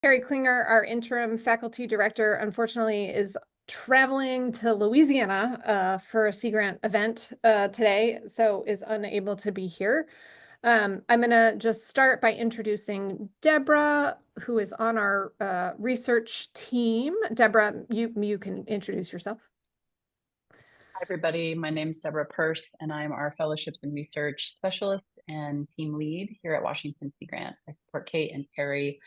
Carrie Klinger, our interim faculty director, unfortunately is traveling to Louisiana for a Sea Grant event today, so is unable to be here. I'm going to just start by introducing Deborah, who is on our research team. Deborah, you can introduce yourself. Hi, everybody. My name is Deborah Purse, and I'm our Fellowships and Research Specialist and Team Lead here at Washington Sea Grant. I support Kate and Carrie,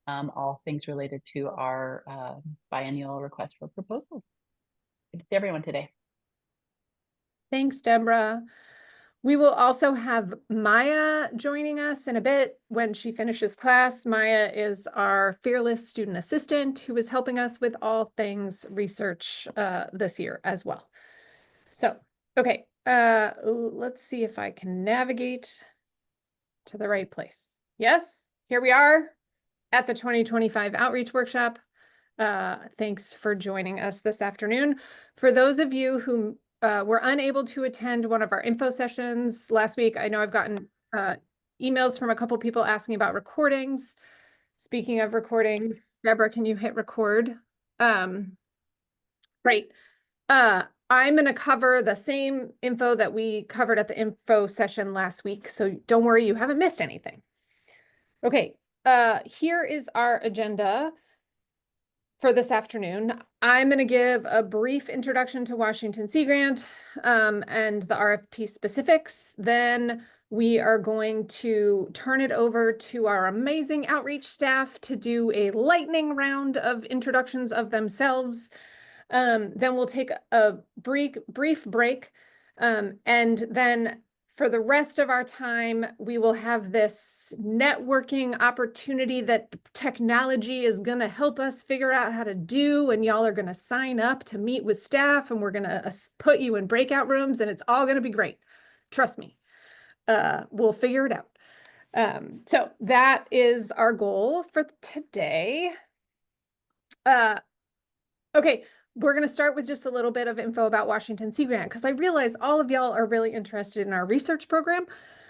all things related to our biennial request for proposals. Good to see everyone today. Thanks, Deborah. We will also have Maya joining us in a bit when she finishes class. Maya is our fearless student assistant who is helping us with all things research this year as well. So, okay, let's see if I can navigate to the right place. Yes, here we are at the 2025 Outreach Workshop. Thanks for joining us this afternoon. For those of you who were unable to attend one of our info sessions last week, I know I've gotten emails from a couple people asking about recordings. Speaking of recordings, Deborah, can you hit record? Great. I'm going to cover the same info that we covered at the info session last week, so don't worry, you haven't missed anything. Okay, here is our agenda for this afternoon. I'm going to give a brief introduction to Washington Sea Grant and the RFP specifics. Then we are going to turn it over to our amazing outreach staff to do a lightning round of introductions of themselves. Then we'll take a brief break. And then for the rest of our time, we will have this networking opportunity that technology is going to help us figure out how to do. And y'all are going to sign up to meet with staff, and we're going to put you in breakout rooms, and it's all going to be great. Trust me. We'll figure it out. So that is our goal for today. Okay. We're going to start with just a little bit of info about Washington Sea Grant, because I realize all of y'all are really interested in our research program,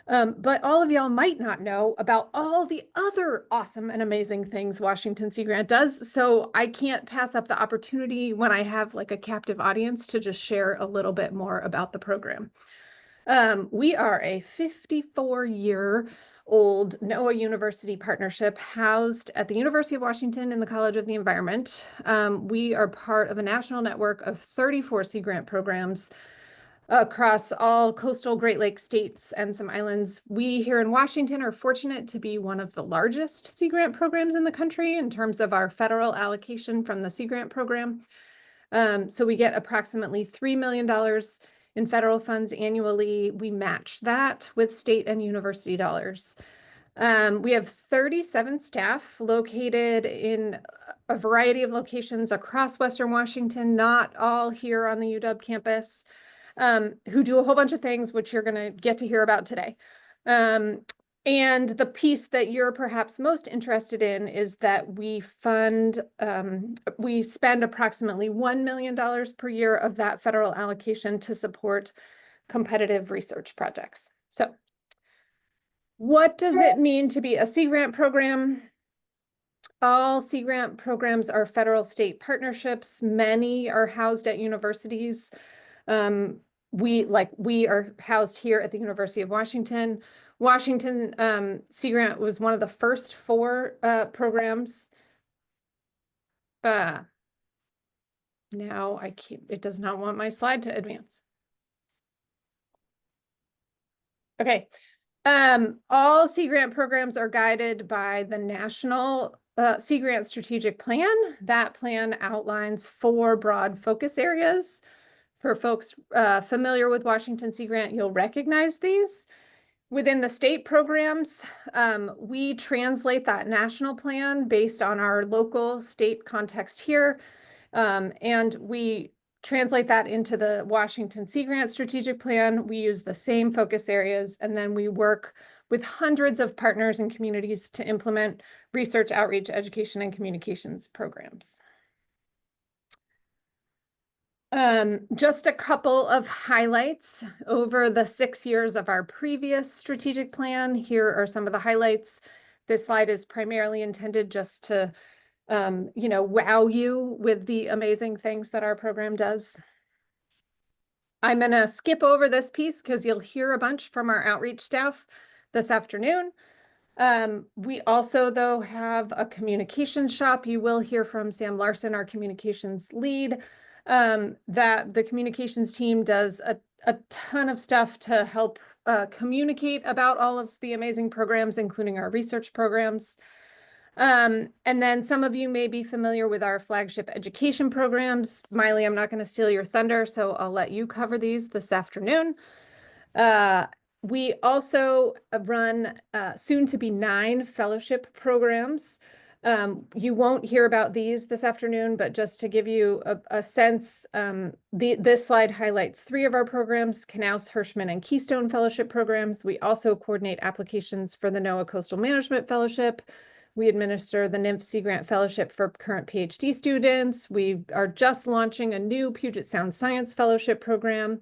but all of y'all might not know about all the other awesome and amazing things Washington Sea Grant does. So I can't pass up the opportunity when I have like a captive audience to just share a little bit more about the program. We are a 54-year-old NOAA University partnership housed at the University of Washington in the College of the Environment. We are part of a national network of 34 Sea Grant programs across all coastal Great Lakes states and some islands. We here in Washington are fortunate to be one of the largest Sea Grant programs in the country in terms of our federal allocation from the Sea Grant program. So we get approximately $3 million in federal funds annually. We match that with state and university dollars. We have 37 staff located in a variety of locations across Western Washington, not all here on the UW campus, who do a whole bunch of things, which you're going to get to hear about today. And the piece that you're perhaps most interested in is that we spend approximately $1 million per year of that federal allocation to support competitive research projects. So what does it mean to be a Sea Grant program? All Sea Grant programs are federal state partnerships. Many are housed at universities. We are housed here at the University of Washington. Washington Sea Grant was one of the first 4 programs. Now it does not want my slide to advance. Okay. All Sea Grant programs are guided by the National Sea Grant Strategic Plan. That plan outlines 4 broad focus areas. For folks familiar with Washington Sea Grant, you'll recognize these. Within the state programs, we translate that national plan based on our local state context here, and we translate that into the Washington Sea Grant Strategic Plan. We use the same focus areas, and then we work with hundreds of partners and communities to implement research, outreach, education, and communications programs. Just a couple of highlights over the 6 years of our previous strategic plan. Here are some of the highlights. This slide is primarily intended just to, wow you with the amazing things that our program does. I'm going to skip over this piece because you'll hear a bunch from our outreach staff this afternoon. We also, though, have a communication shop. You will hear from Sam Larson, our communications lead, that the communications team does a ton of stuff to help communicate about all of the amazing programs, including our research programs. And then some of you may be familiar with our flagship education programs. Miley, I'm not going to steal your thunder, so I'll let you cover these this afternoon. We also run soon to be 9 fellowship programs. You won't hear about these this afternoon, but just to give you a sense, this slide highlights 3 of our programs, Knaus, Hirschman, and Keystone Fellowship programs. We also coordinate applications for the NOAA Coastal Management Fellowship. We administer the NIMF Sea Grant Fellowship for current PhD students. We are just launching a new Puget Sound Science Fellowship program.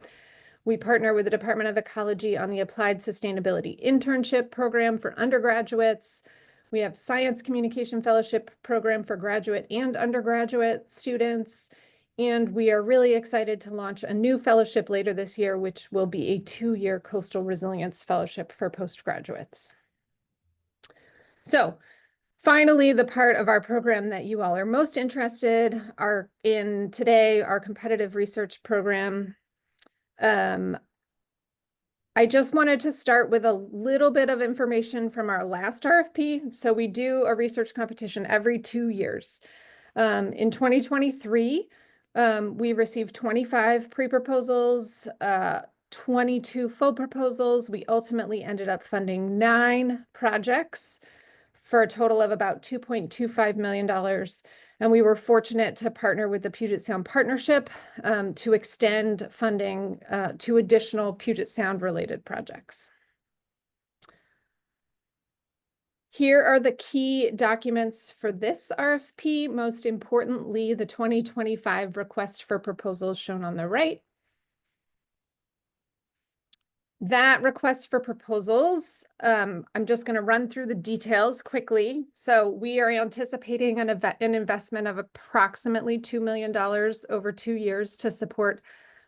We partner with the Department of Ecology on the Applied Sustainability Internship Program for undergraduates. We have Science Communication Fellowship Program for graduate and undergraduate students. And we are really excited to launch a new fellowship later this year, which will be a 2-year Coastal Resilience Fellowship for postgraduates. So finally, the part of our program that you all are most interested in today, our competitive research program. I just wanted to start with a little bit of information from our last RFP. So we do a research competition every 2 years. In 2023, we received 25 pre-proposals, 22 full proposals. We ultimately ended up funding 9 projects for a total of about $2.25 million. And we were fortunate to partner with the Puget Sound Partnership to extend funding to additional Puget Sound related projects. Here are the key documents for this RFP. Most importantly, the 2025 request for proposals shown on the right. That request for proposals, I'm just going to run through the details quickly. So we are anticipating an investment of approximately $2 million over 2 years to support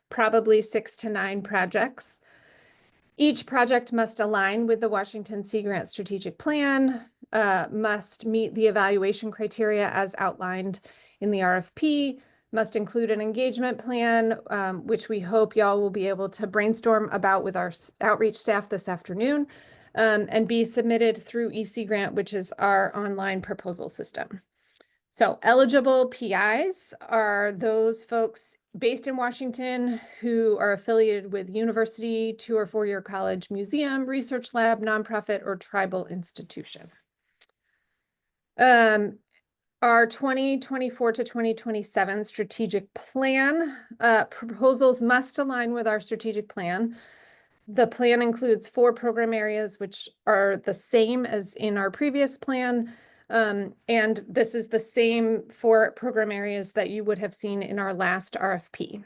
probably 6 to 9 projects. Each project must align with the Washington Sea Grant Strategic Plan, must meet the evaluation criteria as outlined in the RFP, must include an engagement plan, which we hope y'all will be able to brainstorm about with our outreach staff this afternoon, and be submitted through EC Grant, which is our online proposal system. So eligible PIs are those folks based in Washington who are affiliated with university, 2 or 4-year college, museum, research lab, nonprofit, or tribal institution. Our 2024 to 2027 strategic plan proposals must align with our strategic plan. The plan includes 4 program areas, which are the same as in our previous plan. And this is the same 4 program areas that you would have seen in our last RFP.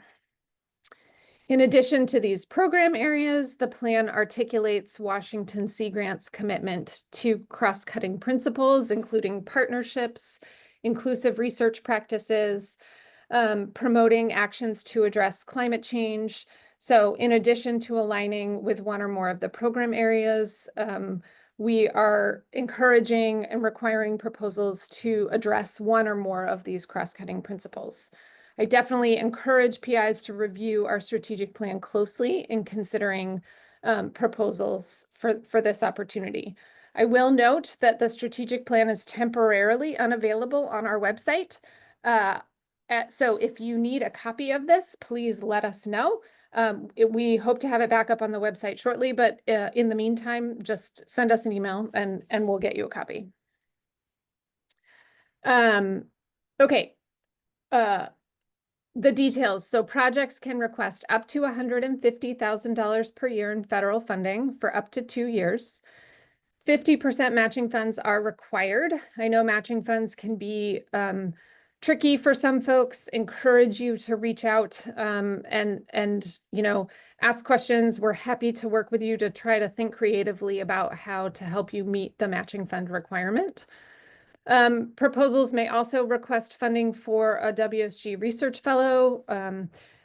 In addition to these program areas, the plan articulates Washington Sea Grant's commitment to cross-cutting principles, including partnerships, inclusive research practices, promoting actions to address climate change. So in addition to aligning with 1 or more of the program areas, we are encouraging and requiring proposals to address 1 or more of these cross-cutting principles. I definitely encourage PIs to review our strategic plan closely in considering proposals for this opportunity. I will note that the strategic plan is temporarily unavailable on our website. So if you need a copy of this, please let us know. We hope to have it back up on the website shortly, but in the meantime, just send us an email and we'll get you a copy. Okay. The details. So projects can request up to $150,000 per year in federal funding for up to 2 years. 50% matching funds are required. I know matching funds can be tricky for some folks, encourage you to reach out and ask questions. We're happy to work with you to try to think creatively about how to help you meet the matching fund requirement. Proposals may also request funding for a WSG research fellow.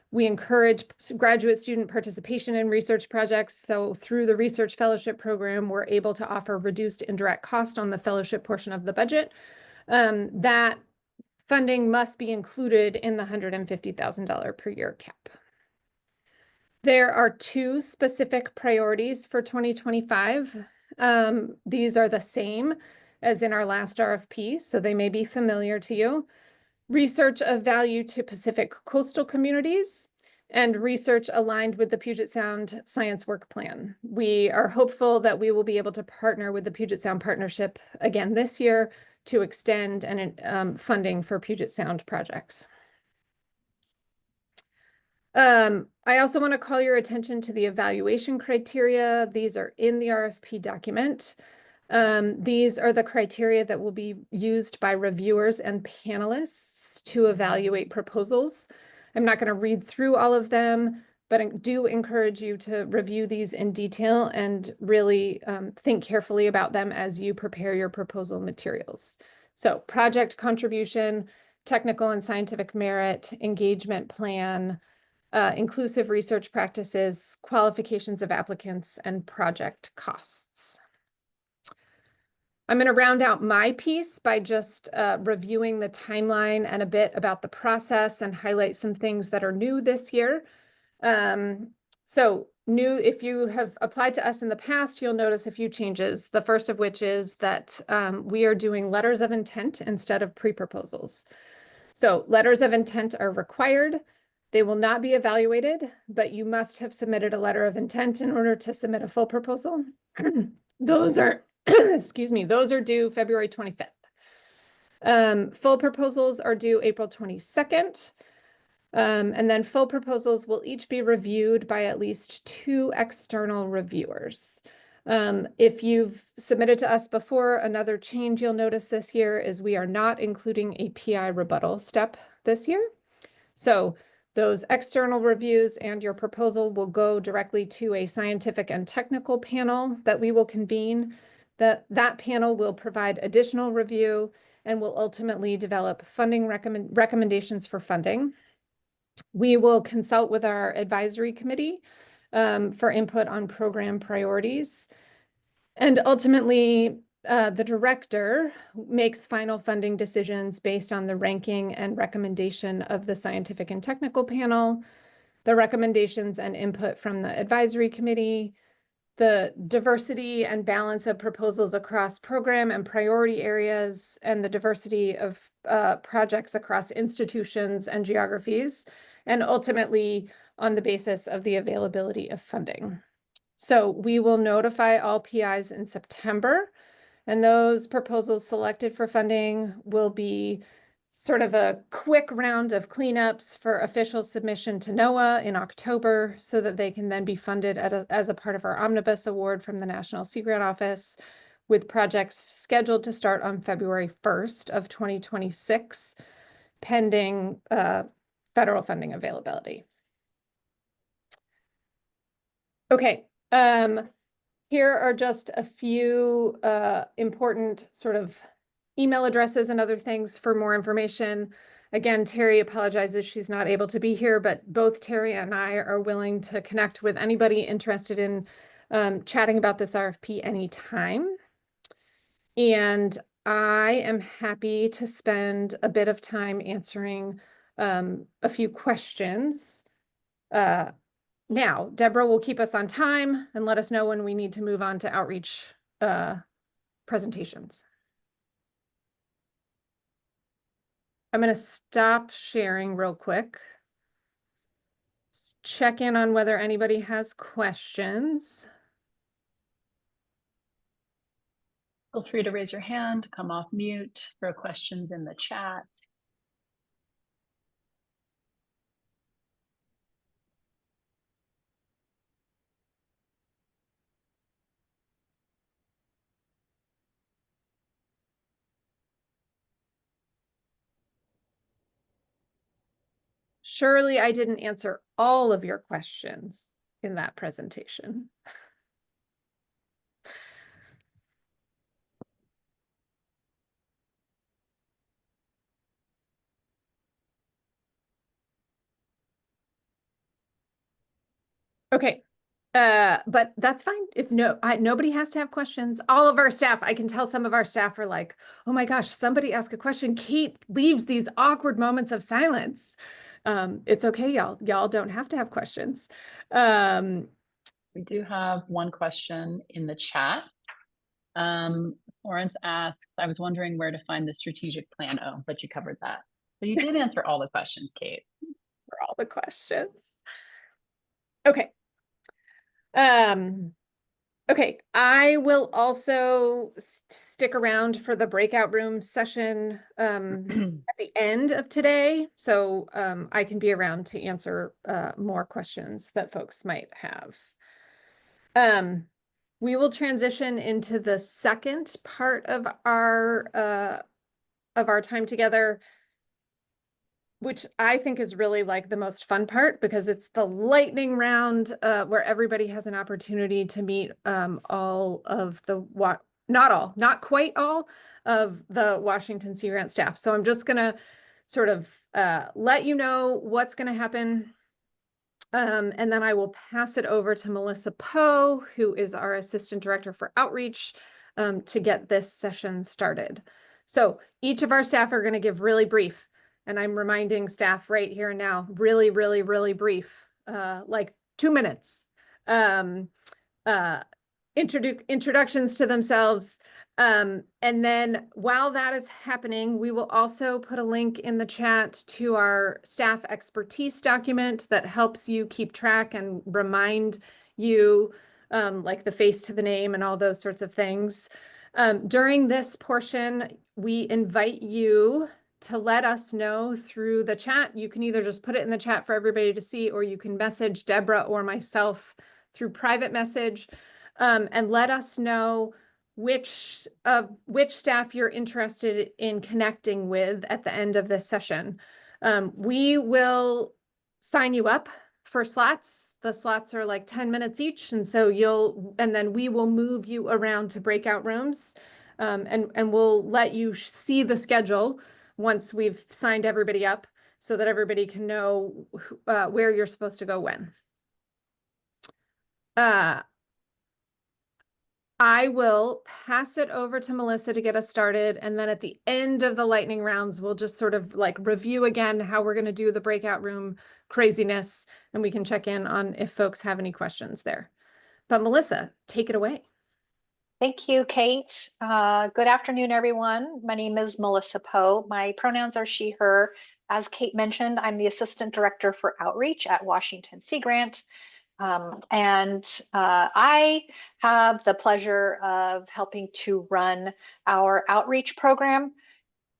We encourage graduate student participation in research projects. So through the research fellowship program, we're able to offer reduced indirect cost on the fellowship portion of the budget. That funding must be included in the $150,000 per year cap. There are two specific priorities for 2025. These are the same as in our last RFP, so they may be familiar to you. Research of value to Pacific coastal communities and research aligned with the Puget Sound Science Work Plan. We are hopeful that we will be able to partner with the Puget Sound Partnership again this year to extend funding for Puget Sound projects. I also want to call your attention to the evaluation criteria. These are in the RFP document. These are the criteria that will be used by reviewers and panelists to evaluate proposals. I'm not going to read through all of them, but I do encourage you to review these in detail and really think carefully about them as you prepare your proposal materials. So project contribution, technical and scientific merit, engagement plan, inclusive research practices, qualifications of applicants, and project costs. I'm going to round out my piece by just reviewing the timeline and a bit about the process and highlight some things that are new this year. So new, if you have applied to us in the past, you'll notice a few changes. The first of which is that we are doing letters of intent instead of pre-proposals. So letters of intent are required. They will not be evaluated, but you must have submitted a letter of intent in order to submit a full proposal. Those are, excuse me, those are due February 25th. Full proposals are due April 22nd. And then full proposals will each be reviewed by at least 2 external reviewers. If you've submitted to us before, another change you'll notice this year is we are not including a PI rebuttal step this year. So those external reviews and your proposal will go directly to a scientific and technical panel that we will convene. That panel will provide additional review and will ultimately develop funding recommendations for funding. We will consult with our advisory committee for input on program priorities. And ultimately, the director makes final funding decisions based on the ranking and recommendation of the scientific and technical panel, the recommendations and input from the advisory committee, the diversity and balance of proposals across program and priority areas, and the diversity of projects across institutions and geographies, and ultimately on the basis of the availability of funding. So we will notify all PIs in September, and those proposals selected for funding will be sort of a quick round of cleanups for official submission to NOAA in October so that they can then be funded as a part of our Omnibus Award from the National Sea Grant Office, with projects scheduled to start on February 1st of 2026, pending federal funding availability. Okay. Here are just a few important sort of email addresses and other things for more information. Again, Terry apologizes she's not able to be here, but both Terry and I are willing to connect with anybody interested in chatting about this RFP anytime. And I am happy to spend a bit of time answering a few questions. Now, Deborah will keep us on time and let us know when we need to move on to outreach presentations. I'm going to stop sharing real quick. Check in on whether anybody has questions. Feel free to raise your hand, come off mute, throw questions in the chat. Surely I didn't answer all of your questions in that presentation. Okay. But that's fine. If nobody has to have questions. All of our staff, I can tell some of our staff are like, oh my gosh, somebody ask a question. Kate leaves these awkward moments of silence. It's okay, y'all. Y'all don't have to have questions. We do have one question in the chat. Florence asks, I was wondering where to find the strategic plan. Oh, but you covered that. So you did answer all the questions, Kate. For all the questions. Okay. Okay, I will also stick around for the breakout room session at the end of today, so I can be around to answer more questions that folks might have. We will transition into the second part of our time together, which I think is really like the most fun part because it's the lightning round where everybody has an opportunity to meet all of the not quite all of the Washington Sea Grant staff. So I'm just gonna sort of let you know what's gonna happen. And then I will pass it over to Melissa Poe, who is our Assistant Director for Outreach, to get this session started. So each of our staff are gonna give really brief, and I'm reminding staff right here and now, really, really, really brief, like 2 minutes. Introductions to themselves. And then while that is happening, we will also put a link in the chat to our staff expertise document that helps you keep track and remind you, like the face to the name and all those sorts of things. During this portion, we invite you to let us know through the chat. You can either just put it in the chat for everybody to see, or you can message Deborah or myself through private message, and let us know which staff you're interested in connecting with at the end of this session. We will sign you up for slots. The slots are like 10 minutes each, and so then we will move you around to breakout rooms, and we'll let you see the schedule once we've signed everybody up so that everybody can know where you're supposed to go when. I will pass it over to Melissa to get us started. And then at the end of the lightning rounds, we'll just sort of like review again how we're going to do the breakout room craziness. And we can check in on if folks have any questions there. But Melissa, take it away. Thank you, Kate. Good afternoon, everyone. My name is Melissa Poe. My pronouns are she, her. As Kate mentioned, I'm the Assistant Director for Outreach at Washington Sea Grant. I have the pleasure of helping to run our outreach program.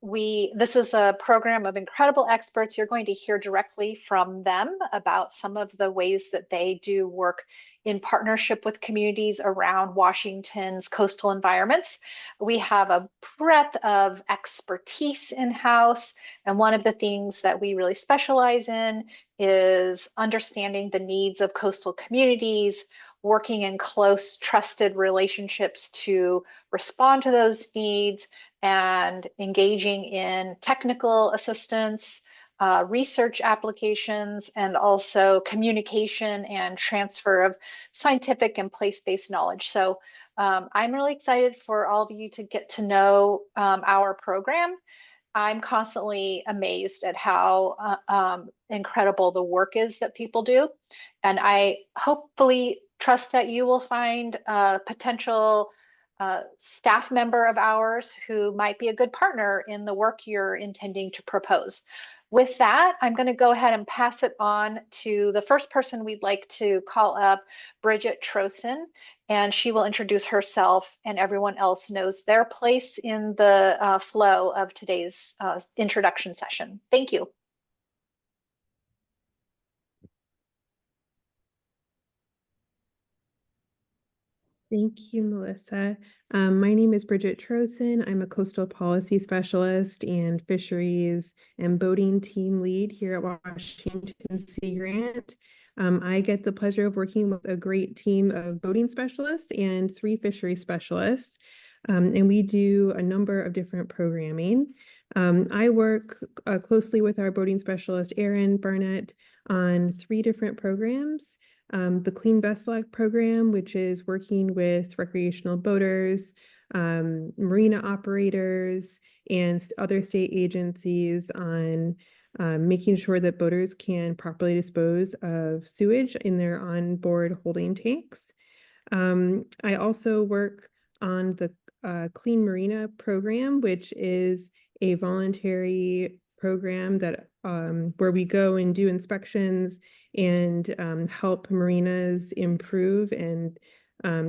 This is a program of incredible experts. You're going to hear directly from them about some of the ways that they do work in partnership with communities around Washington's coastal environments. We have a breadth of expertise in-house, and one of the things that we really specialize in is understanding the needs of coastal communities, working in close, trusted relationships to respond to those needs, and engaging in technical assistance, research applications, and also communication and transfer of scientific and place-based knowledge. So I'm really excited for all of you to get to know our program. I'm constantly amazed at how incredible the work is that people do. And I hopefully trust that you will find a potential staff member of ours who might be a good partner in the work you're intending to propose. With that, I'm going to go ahead and pass it on to the first person we'd like to call up, Bridget Trosen, and she will introduce herself, and everyone else knows their place in the flow of today's introduction session. Thank you. Thank you, Melissa. My name is Bridget Trosen. I'm a coastal policy specialist and fisheries and boating team lead here at Washington Sea Grant. I get the pleasure of working with a great team of boating specialists and 3 fishery specialists, and we do a number of different programming. I work closely with our boating specialist, Erin Barnett, on 3 different programs. The Clean Vessel Act program, which is working with recreational boaters, marina operators, and other state agencies on making sure that boaters can properly dispose of sewage in their onboard holding tanks. I also work on the Clean Marina program, which is a voluntary program that where we go and do inspections and help marinas improve and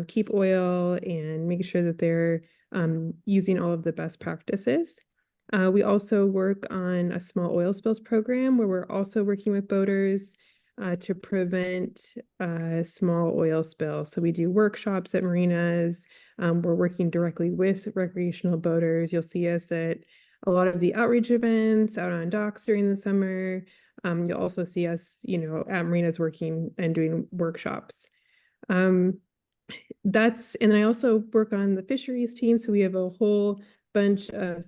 keep oil and make sure that they're using all of the best practices. We also work on a small oil spills program where we're also working with boaters to prevent small oil spills. So we do workshops at marinas. We're working directly with recreational boaters. You'll see us at a lot of the outreach events out on docks during the summer. You'll also see us, at marinas working and doing workshops. And I also work on the fisheries team. So we have a whole bunch of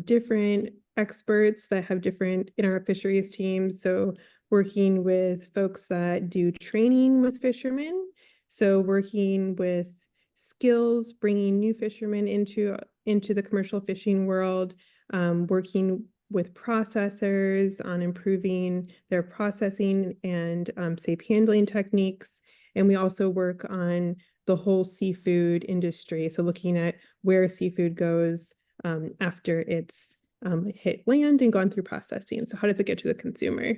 different experts that have different in our fisheries team. So working with folks that do training with fishermen. So working with skills, bringing new fishermen into the commercial fishing world, working with processors on improving their processing and safe handling techniques. And we also work on the whole seafood industry. So looking at where seafood goes after it's hit land and gone through processing. So how does it get to the consumer?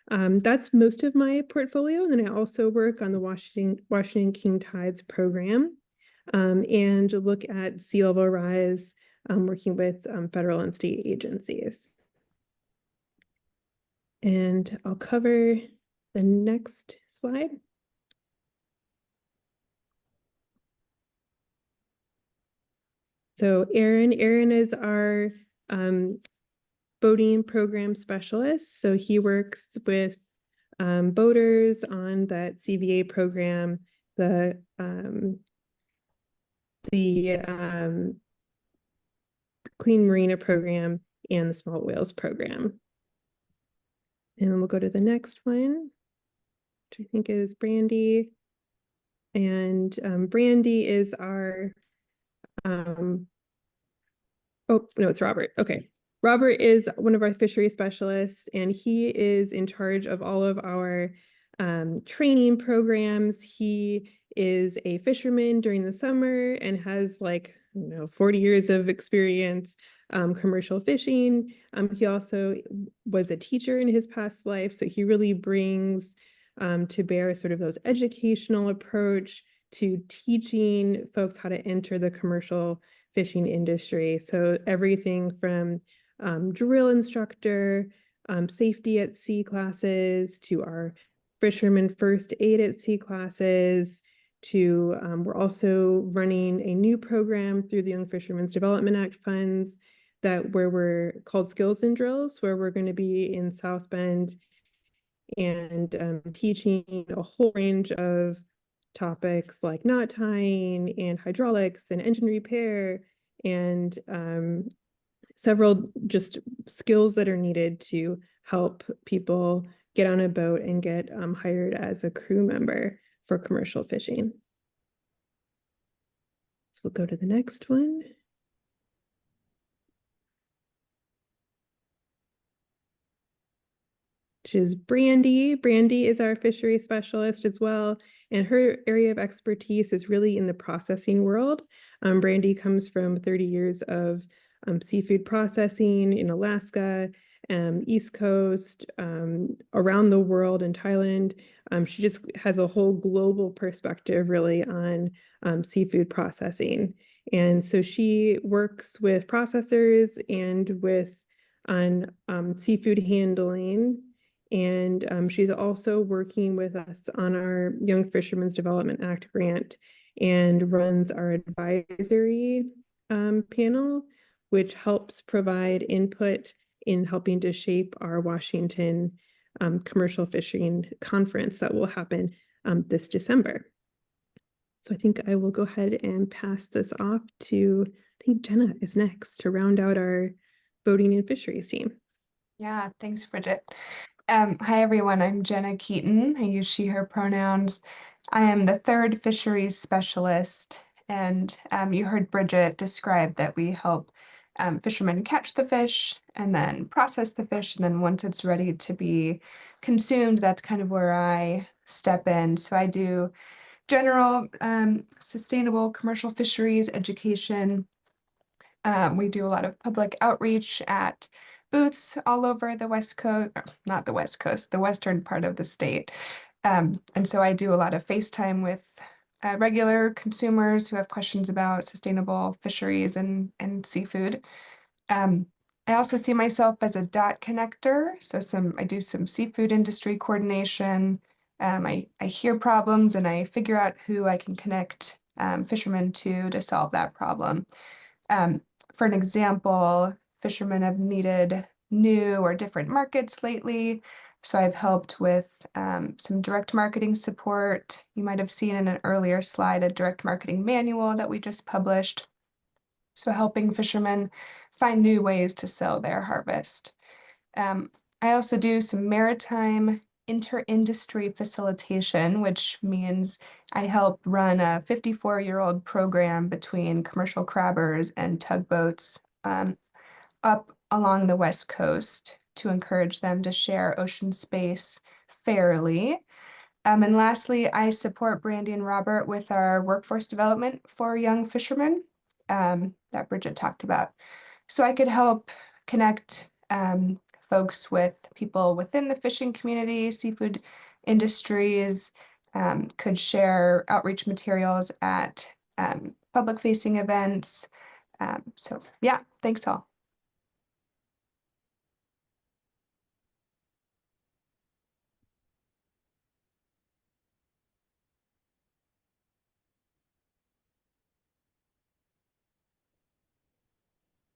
That's most of my portfolio. And then I also work on the Washington King Tides program and look at sea level rise, working with federal and state agencies. And I'll cover the next slide. So Erin is our boating program specialist. So he works with boaters on that CVA program, the Clean Marina program, and the Small Whales program. And then we'll go to the next one, which I think is Brandy. And Brandy is our oh no, it's Robert. Okay. Robert is one of our fishery specialists, and he is in charge of all of our training programs. He is a fisherman during the summer and has 40 years of experience commercial fishing. He also was a teacher in his past life, so he really brings to bear sort of those educational approach to teaching folks how to enter the commercial fishing industry. So everything from drill instructor, safety at sea classes, to our fisherman first aid at sea classes, to we're also running a new program through the Young Fishermen's Development Act funds where we're called Skills and Drills, where we're going to be in South Bend and teaching a whole range of topics like knot tying and hydraulics and engine repair and several just skills that are needed to help people get on a boat and get hired as a crew member for commercial fishing. So we'll go to the next one. Which is Brandy. Brandy is our fishery specialist as well, and her area of expertise is really in the processing world. Brandy comes from 30 years of seafood processing in Alaska, East Coast, around the world in Thailand. She just has a whole global perspective really on seafood processing. And so she works with processors and on seafood handling. And she's also working with us on our Young Fishermen's Development Act grant. and runs our advisory panel, which helps provide input in helping to shape our Washington commercial fishing conference that will happen this December. So I think I will go ahead and pass this off to, I think Jenna is next to round out our boating and fisheries team. Yeah, thanks, Bridget. Hi, everyone. I'm Jenna Keaton. I use she, her pronouns. I am the third fisheries specialist, and you heard Bridget describe that we help fishermen catch the fish and then process the fish, and then once it's ready to be consumed, that's kind of where I step in. So I do general sustainable commercial fisheries education. We do a lot of public outreach at booths all over the West Coast, not the West Coast, the western part of the state. And so I do a lot of FaceTime with regular consumers who have questions about sustainable fisheries and seafood. I also see myself as a dot connector. So I do some seafood industry coordination. I hear problems and I figure out who I can connect fishermen to solve that problem. For an example, fishermen have needed new or different markets lately. So I've helped with some direct marketing support. You might have seen in an earlier slide a direct marketing manual that we just published. So helping fishermen find new ways to sell their harvest. I also do some maritime inter-industry facilitation, which means I help run a 54-year-old program between commercial crabbers and tugboats up along the West Coast to encourage them to share ocean space fairly. And lastly, I support Brandy and Robert with our workforce development for young fishermen that Bridget talked about. So I could help connect folks with people within the fishing community, seafood industries, could share outreach materials at public-facing events. So yeah, thanks all.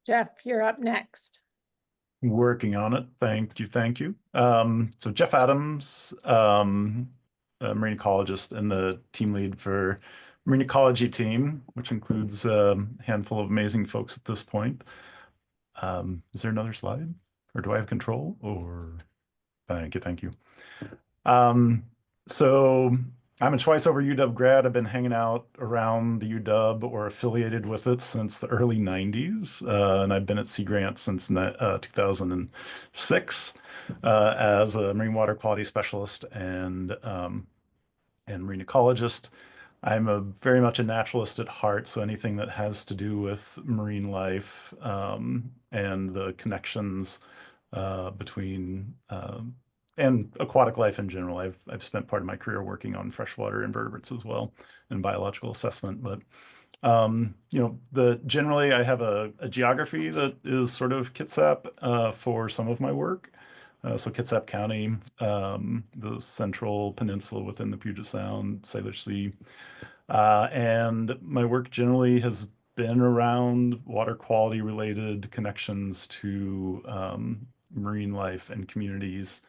Jeff, you're up next. Working on it. Thank you. Thank you. So Jeff Adams, a marine ecologist and the team lead for marine ecology team, which includes a handful of amazing folks at this point. Is there another slide or do I have control or thank you. Thank you. So I'm a twice over UW grad. I've been hanging out around the UW or affiliated with it since the early 90s. And I've been at Sea Grant since 2006 as a marine water quality specialist and marine ecologist. I'm very much a naturalist at heart, so anything that has to do with marine life and the connections between and aquatic life in general. I've spent part of my career working on freshwater invertebrates as well and biological assessment. But generally I have a geography that is sort of Kitsap for some of my work. So Kitsap County, the central peninsula within the Puget Sound, Salish Sea. And my work generally has been around water quality related connections to marine life and communities.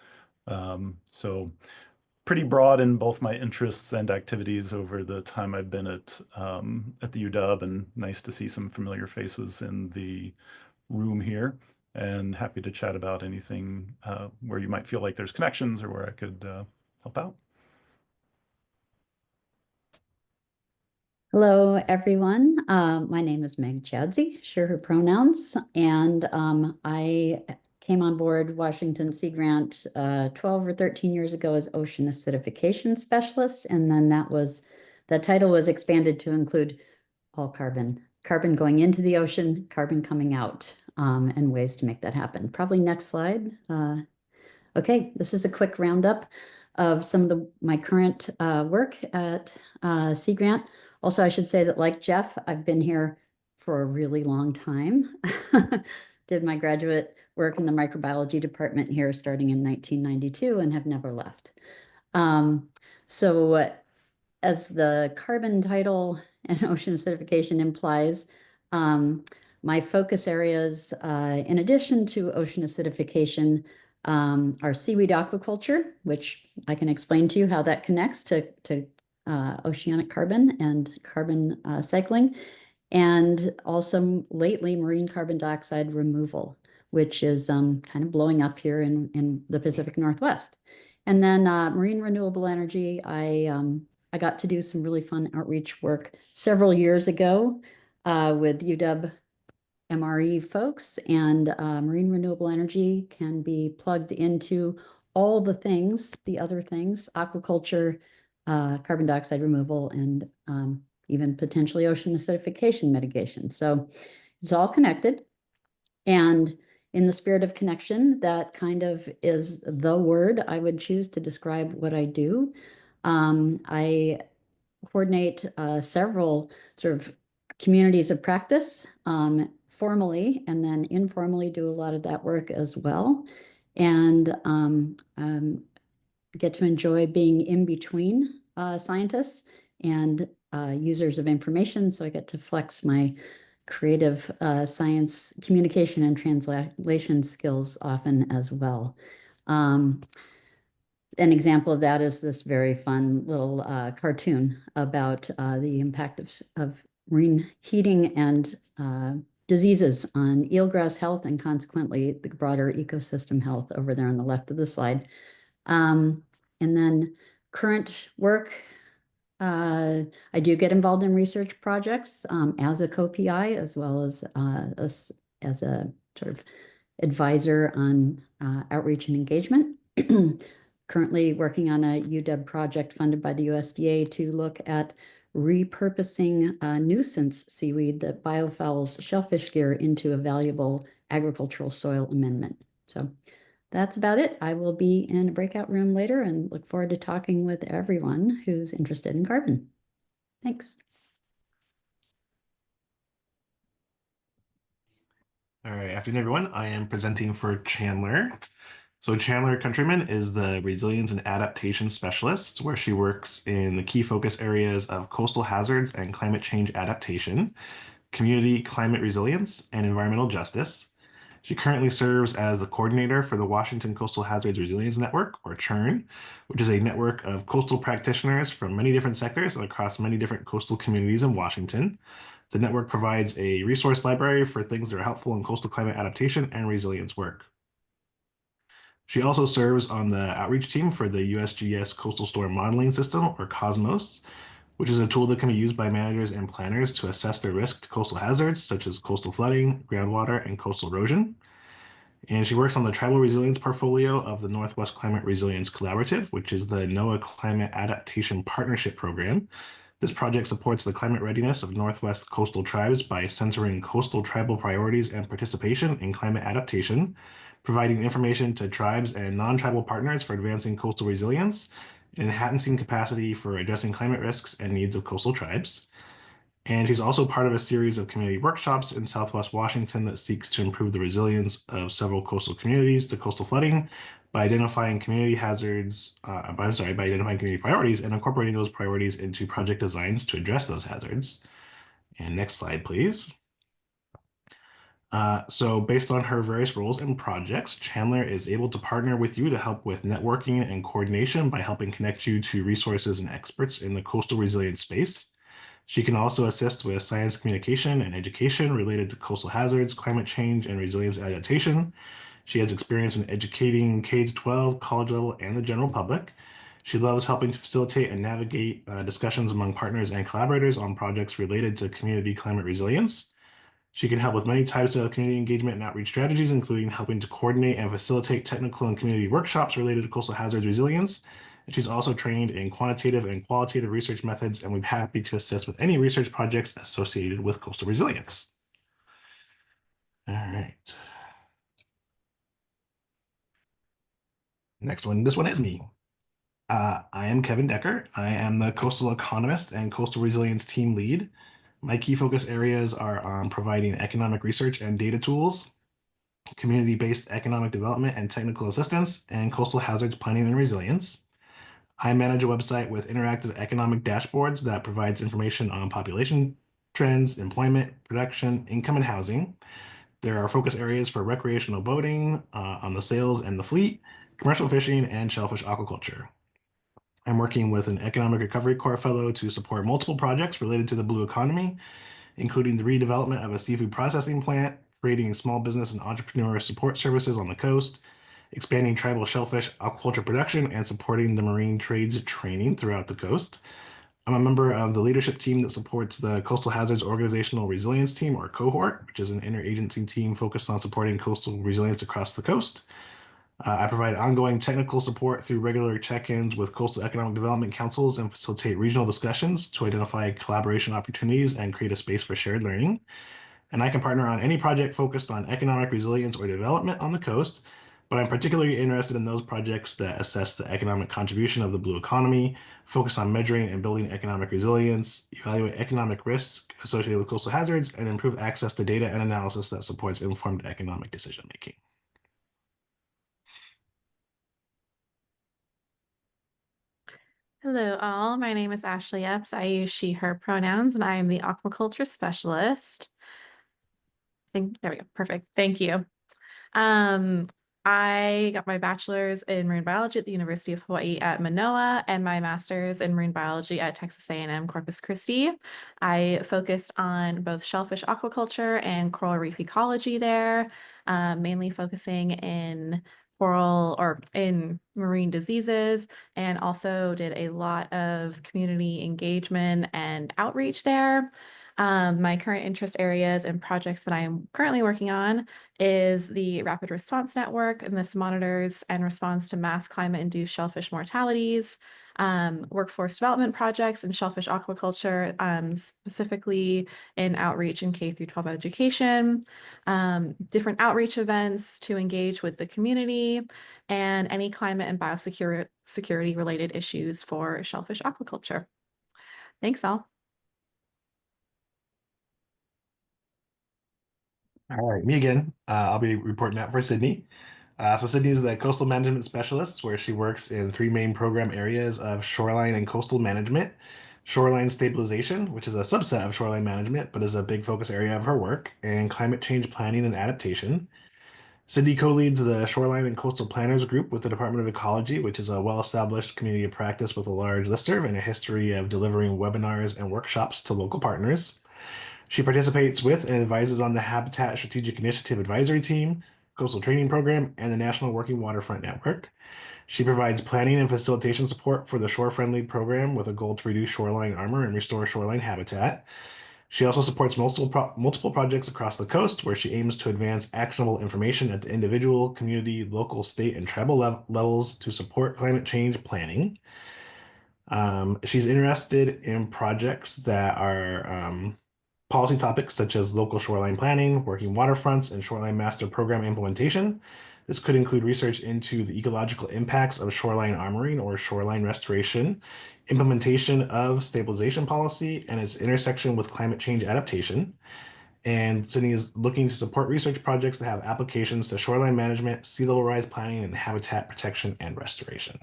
So pretty broad in both my interests and activities over the time I've been at the UW, and nice to see some familiar faces in the room here, and happy to chat about anything where you might feel like there's connections or where I could help out. Hello, everyone. My name is Meg Chadsey, share her pronouns, and I came on board Washington Sea Grant 12 or 13 years ago as ocean acidification specialist, and then that title was expanded to include all carbon going into the ocean, carbon coming out, and ways to make that happen. Probably next slide. Okay, this is a quick roundup of some of my current work at Sea Grant. Also, I should say that like Jeff, I've been here for a really long time. Did my graduate work in the microbiology department here starting in 1992 and have never left. So as the carbon title and ocean acidification implies, my focus areas, in addition to ocean acidification, are seaweed aquaculture, which I can explain to you how that connects to oceanic carbon and carbon cycling, and also lately marine carbon dioxide removal, which is kind of blowing up here in the Pacific Northwest. And then marine renewable energy, I got to do some really fun outreach work several years ago with UW MRE folks, and marine renewable energy can be plugged into all the things, the other things, aquaculture, carbon dioxide removal, and even potentially ocean acidification mitigation. So it's all connected. And in the spirit of connection, that kind of is the word I would choose to describe what I do. I coordinate several sort of communities of practice formally, and then informally do a lot of that work as well. And get to enjoy being in between scientists and users of information. So I get to flex my creative science communication and translation skills often as well. An example of that is this very fun little cartoon about the impact of marine heating and diseases on eelgrass health, and consequently the broader ecosystem health over there on the left of the slide. And then current work, I do get involved in research projects as a co-PI, as well as as a sort of advisor on outreach and engagement. Currently working on a UW project funded by the USDA to look at repurposing nuisance seaweed that biofouls shellfish gear into a valuable agricultural soil amendment. So that's about it. I will be in a breakout room later and look forward to talking with everyone who's interested in carbon. Thanks. All right, afternoon, everyone. I am presenting for Chandler. So Chandler Countryman is the Resilience and Adaptation Specialist, where she works in the key focus areas of coastal hazards and climate change adaptation, community climate resilience, and environmental justice. She currently serves as the coordinator for the Washington Coastal Hazards Resilience Network, or CHURN, which is a network of coastal practitioners from many different sectors and across many different coastal communities in Washington. The network provides a resource library for things that are helpful in coastal climate adaptation and resilience work. She also serves on the outreach team for the USGS Coastal Storm Modeling System, or COSMOS, which is a tool that can be used by managers and planners to assess their risk to coastal hazards, such as coastal flooding, groundwater, and coastal erosion. And she works on the tribal resilience portfolio of the Northwest Climate Resilience Collaborative, which is the NOAA Climate Adaptation Partnership Program. This project supports the climate readiness of Northwest coastal tribes by centering coastal tribal priorities and participation in climate adaptation, providing information to tribes and non-tribal partners for advancing coastal resilience, and enhancing capacity for addressing climate risks and needs of coastal tribes. And she's also part of a series of community workshops in Southwest Washington that seeks to improve the resilience of several coastal communities to coastal flooding by identifying community hazards, by identifying community priorities and incorporating those priorities into project designs to address those hazards. And next slide, please. So based on her various roles and projects, Chandler is able to partner with you to help with networking and coordination by helping connect you to resources and experts in the coastal resilience space. She can also assist with science communication and education related to coastal hazards, climate change, and resilience adaptation. She has experience in educating K-12, college level, and the general public. She loves helping to facilitate and navigate discussions among partners and collaborators on projects related to community climate resilience. She can help with many types of community engagement and outreach strategies, including helping to coordinate and facilitate technical and community workshops related to coastal hazards resilience. And she's also trained in quantitative and qualitative research methods, and we're happy to assist with any research projects associated with coastal resilience. All right. Next one, this one is me. I am Kevin Decker. I am the coastal economist and coastal resilience team lead. My key focus areas are on providing economic research and data tools, community-based economic development and technical assistance, and coastal hazards planning and resilience. I manage a website with interactive economic dashboards that provides information on population trends, employment, production, income, and housing. There are focus areas for recreational boating, on the sails and the fleet, commercial fishing, and shellfish aquaculture. I'm working with an Economic Recovery Corps fellow to support multiple projects related to the blue economy, including the redevelopment of a seafood processing plant, creating small business and entrepreneur support services on the coast, expanding tribal shellfish aquaculture production, and supporting the marine trades training throughout the coast. I'm a member of the leadership team that supports the Coastal Hazards Organizational Resilience Team, or cohort, which is an interagency team focused on supporting coastal resilience across the coast. I provide ongoing technical support through regular check-ins with coastal economic development councils and facilitate regional discussions to identify collaboration opportunities and create a space for shared learning. And I can partner on any project focused on economic resilience or development on the coast, but I'm particularly interested in those projects that assess the economic contribution of the blue economy, focus on measuring and building economic resilience, evaluate economic risk associated with coastal hazards, and improve access to data and analysis that supports informed economic decision making. Hello, all. My name is Ashley Epps. I use she, her pronouns, and I am the aquaculture specialist. There we go. Perfect. Thank you. I got my bachelor's in marine biology at the University of Hawaii at Manoa and my master's in marine biology at Texas A&M Corpus Christi. I focused on both shellfish aquaculture and coral reef ecology there, mainly focusing in coral or in marine diseases, and also did a lot of community engagement and outreach there. My current interest areas and projects that I am currently working on is the Rapid Response Network, and this monitors and responds to mass climate-induced shellfish mortalities, workforce development projects in shellfish aquaculture, specifically in outreach in K through 12 education, different outreach events to engage with the community, and any climate and biosecurity related issues for shellfish aquaculture. Thanks all. All right, me again. I'll be reporting out for Sydney. So Sydney is the coastal management specialist, where she works in three main program areas of shoreline and coastal management, shoreline stabilization, which is a subset of shoreline management, but is a big focus area of her work, and climate change planning and adaptation. Sydney co-leads the Shoreline and Coastal Planners Group with the Department of Ecology, which is a well-established community of practice with a large listserv and a history of delivering webinars and workshops to local partners. She participates with and advises on the Habitat Strategic Initiative Advisory Team, Coastal Training Program, and the National Working Waterfront Network. She provides planning and facilitation support for the Shore Friendly program with a goal to reduce shoreline armor and restore shoreline habitat. She also supports multiple projects across the coast where she aims to advance actionable information at the individual, community, local, state, and tribal levels to support climate change planning. She's interested in projects that are policy topics such as local shoreline planning, working waterfronts, and shoreline master program implementation. This could include research into the ecological impacts of shoreline armoring or shoreline restoration, implementation of stabilization policy, and its intersection with climate change adaptation. And Sydney is looking to support research projects that have applications to shoreline management, sea level rise planning, and habitat protection and restoration.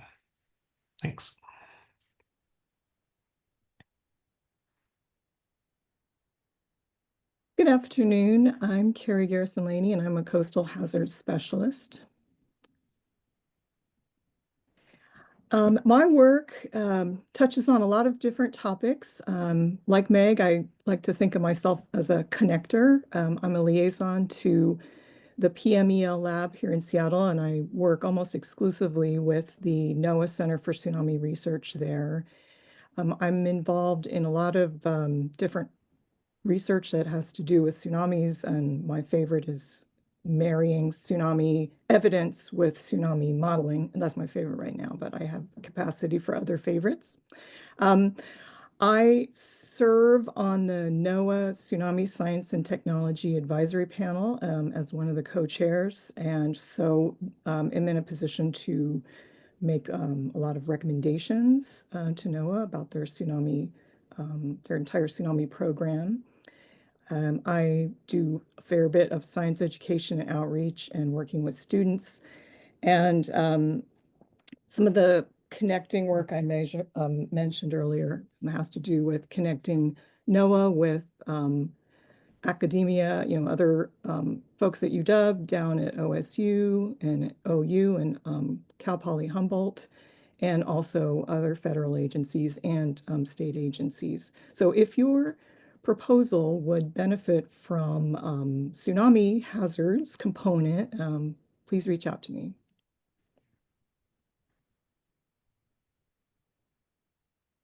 Thanks. Good afternoon. I'm Carrie Garrison-Laney, and I'm a coastal hazards specialist. My work touches on a lot of different topics. Like Meg, I like to think of myself as a connector. I'm a liaison to the PMEL lab here in Seattle, and I work almost exclusively with the NOAA Center for Tsunami Research there. I'm involved in a lot of different research that has to do with tsunamis, and my favorite is marrying tsunami evidence with tsunami modeling, and that's my favorite right now, but I have capacity for other favorites. I serve on the NOAA Tsunami Science and Technology Advisory Panel as one of the co-chairs, and so I'm in a position to make a lot of recommendations to NOAA about their tsunami, their entire tsunami program. I do a fair bit of science education and outreach and working with students. And some of the connecting work I mentioned earlier has to do with connecting NOAA with academia, other folks at UW, down at OSU and at OU and Cal Poly Humboldt, and also other federal agencies and state agencies. So if your proposal would benefit from tsunami hazards component, please reach out to me.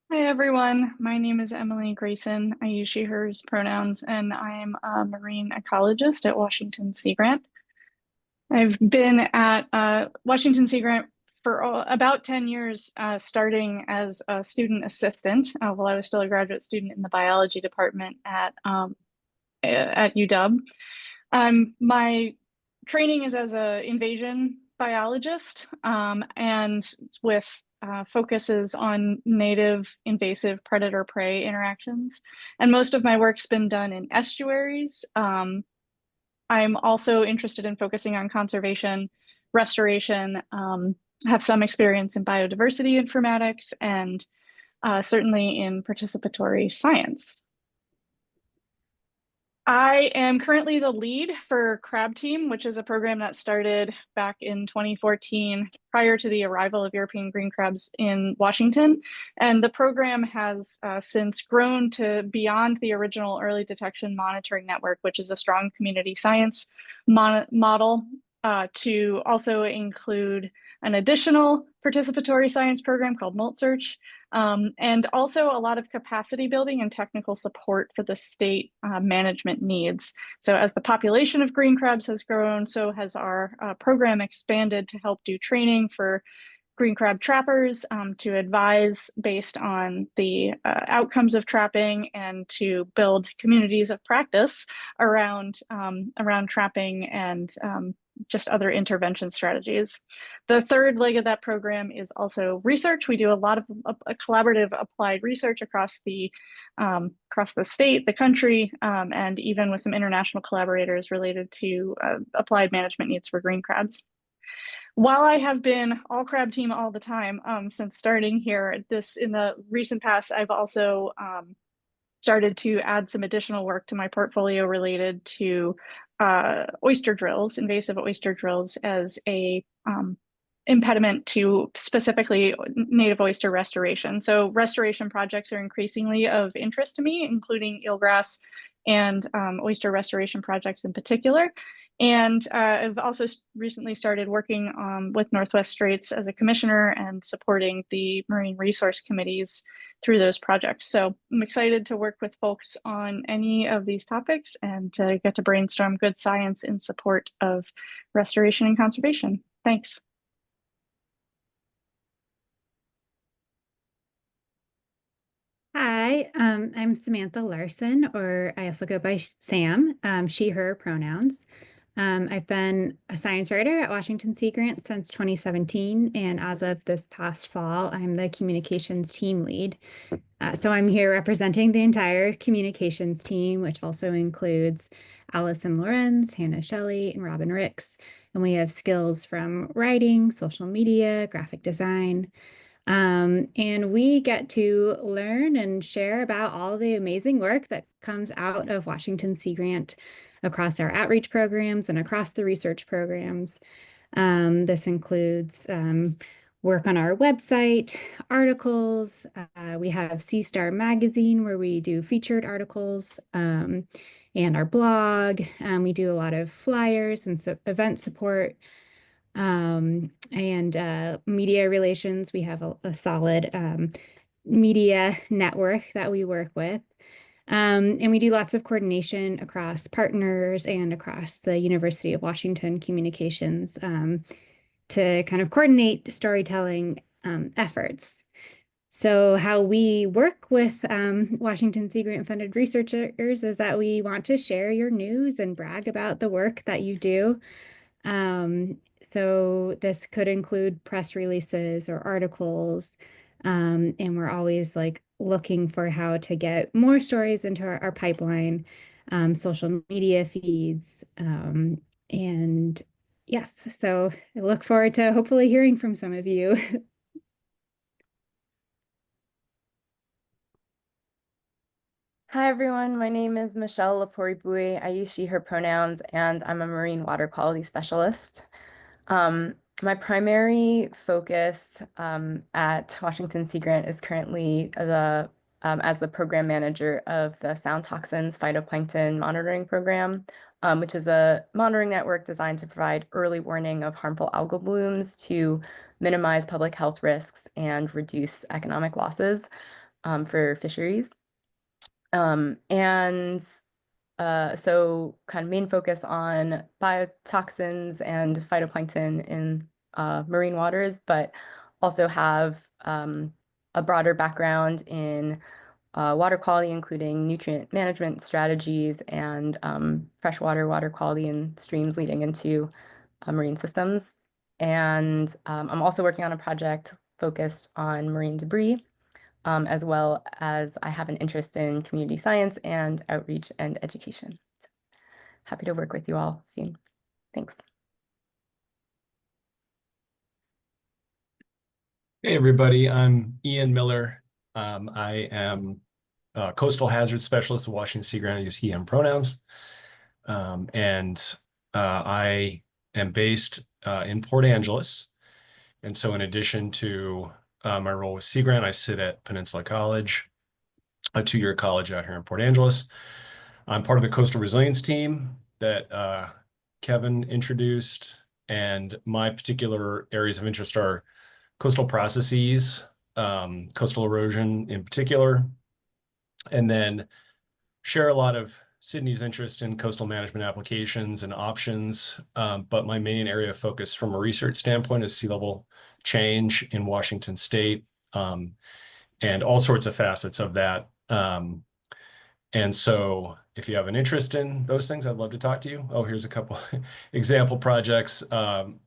Hi everyone, my name is Emily Grayson. I use she, hers pronouns, and I am a marine ecologist at Washington Sea Grant. I've been at Washington Sea Grant for about 10 years, starting as a student assistant while I was still a graduate student in the biology department at UW. My training is as an invasion biologist, and with focuses on native invasive predator prey interactions. And most of my work's been done in estuaries. I'm also interested in focusing on conservation, restoration, have some experience in biodiversity informatics, and certainly in participatory science. I am currently the lead for Crab Team, which is a program that started back in 2014 prior to the arrival of European green crabs in Washington. And the program has since grown to beyond the original early detection monitoring network, which is a strong community science model, to also include an additional participatory science program called Molt Search, and also a lot of capacity building and technical support for the state management needs. So as the population of green crabs has grown, so has our program expanded to help do training for green crab trappers, to advise based on the outcomes of trapping, and to build communities of practice around trapping and just other intervention strategies. The third leg of that program is also research. We do a lot of collaborative applied research across the state, the country, and even with some international collaborators related to applied management needs for green crabs. While I have been all crab team all the time since starting here, in the recent past, I've also started to add some additional work to my portfolio related to oyster drills, invasive oyster drills, as a impediment to specifically native oyster restoration. So restoration projects are increasingly of interest to me, including eelgrass and oyster restoration projects in particular. And I've also recently started working with Northwest Straits as a commissioner and supporting the marine resource committees through those projects. So I'm excited to work with folks on any of these topics and to get to brainstorm good science in support of restoration and conservation. Thanks. Hi, I'm Samantha Larson, or I also go by Sam, she, her pronouns. I've been a science writer at Washington Sea Grant since 2017, and as of this past fall, I'm the communications team lead. So I'm here representing the entire communications team, which also includes Allison Lorenz, Hannah Shelley, and Robin Ricks. And we have skills from writing, social media, graphic design. And we get to learn and share about all the amazing work that comes out of Washington Sea Grant across our outreach programs and across the research programs. This includes work on our website, articles. We have Sea Star Magazine, where we do featured articles, and our blog. We do a lot of flyers and event support. And media relations. We have a solid media network that we work with. And we do lots of coordination across partners and across the University of Washington communications to kind of coordinate storytelling efforts. So how we work with Washington Sea Grant funded researchers is that we want to share your news and brag about the work that you do. So this could include press releases or articles, and we're always like looking for how to get more stories into our pipeline, social media feeds, and yes, so I look forward to hopefully hearing from some of you. Hi everyone, my name is Michelle Lepori-Bouy. I use she, her pronouns, and I'm a marine water quality specialist. My primary focus at Washington Sea Grant is currently as the program manager of the sound toxins phytoplankton monitoring program, which is a monitoring network designed to provide early warning of harmful algal blooms to minimize public health risks and reduce economic losses for fisheries. So kind of main focus on biotoxins and phytoplankton in marine waters, but also have a broader background in water quality, including nutrient management strategies and freshwater water quality in streams leading into marine systems. And I'm also working on a project focused on marine debris, as well as I have an interest in community science and outreach and education. So happy to work with you all soon. Thanks. Hey everybody, I'm Ian Miller. I am a coastal hazard specialist at Washington Sea Grant. I use he, him pronouns. I am based in Port Angeles. And so in addition to my role with Sea Grant, I sit at Peninsula College, a two-year college out here in Port Angeles. I'm part of the coastal resilience team that Kevin introduced, and my particular areas of interest are coastal processes, coastal erosion in particular, and then share a lot of Sydney's interest in coastal management applications and options. But my main area of focus from a research standpoint is sea level change in Washington State, and all sorts of facets of that. And so if you have an interest in those things, I'd love to talk to you. Oh, here's a couple example projects